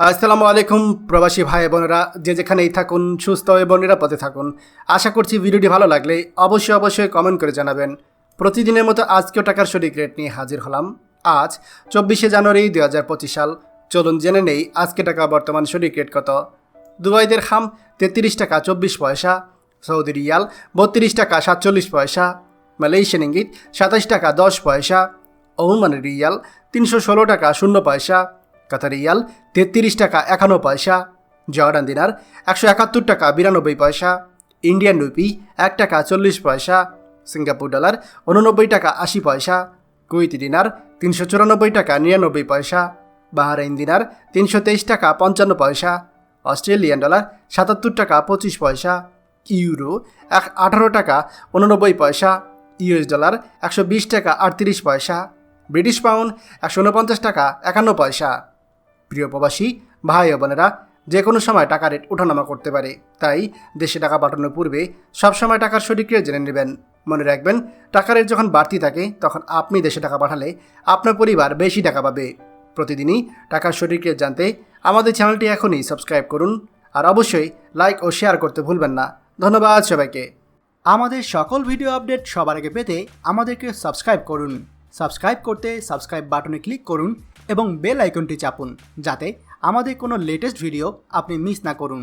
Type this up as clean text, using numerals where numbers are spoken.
আসসালামু আলাইকুম প্রবাসী ভাই বোনেরা, যে যেখানেই থাকুন সুস্থ এবং নিরাপদে থাকুন। আশা করছি ভিডিওটি ভালো লাগলে অবশ্যই কমেন্ট করে জানাবেন। প্রতিদিনের মতো আজকেও টাকার সঠিক রেট নিয়ে হাজির হলাম। আজ 24শে জানুয়ারি 2025 সাল। চলুন জেনে নেই আজকে টাকা বর্তমান সঠিক রেট কত। দুবাই দিরহাম 33 টাকা 24 পয়সা, সৌদি রিয়াল 32 টাকা 47 পয়সা, মালয়েশিয়ান ইঙ্গিত 27 টাকা 10 পয়সা, ওমানের রিয়াল 316 টাকা 0 পয়সা, কাতার রিয়াল 33 টাকা 51 পয়সা, জর্ডান দিনার 171 টাকা 92 পয়সা, ইন্ডিয়ান রুপি 1 টাকা 40 পয়সা, সিঙ্গাপুর ডলার 89 টাকা 80 পয়সা, কুয়েতি দিনার 394 টাকা 99 পয়সা, বাহরাইন দিনার 323 টাকা 55 পয়সা, অস্ট্রেলিয়ান ডলার 77 টাকা 25 পয়সা, ইউরো 18 টাকা 89 পয়সা, ইউএস ডলার 120 টাকা 38 পয়সা, ব্রিটিশ পাউন্ড 149 টাকা 51 পয়সা। প্রিয় প্রবাসী ভাই ও বোনেরা, যে কোনো সময় টাকা রেট ওঠানামা করতে পারে, তাই দেশে টাকা পাঠানোর পূর্বে সবসময় টাকার সঠিক রেট জেনে নেবেন। মনে রাখবেন, টাকা রেট যখন বাড়তি থাকে তখন আপনি দেশে টাকা পাঠালে আপনার পরিবার বেশি টাকা পাবে। প্রতিদিনই টাকার সঠিক রেট জানতে আমাদের চ্যানেলটি এখনই সাবস্ক্রাইব করুন, আর অবশ্যই লাইক ও শেয়ার করতে ভুলবেন না। ধন্যবাদ সবাইকে। আমাদের সকল ভিডিও আপডেট সবার আগে পেতে আমাদেরকে সাবস্ক্রাইব করুন। সাবস্ক্রাইব করতে সাবস্ক্রাইব বাটনে ক্লিক করুন এবং বেল আইকনটি চাপুন, যাতে আমাদের কোনো লেটেস্ট ভিডিও আপনি মিস না করুন।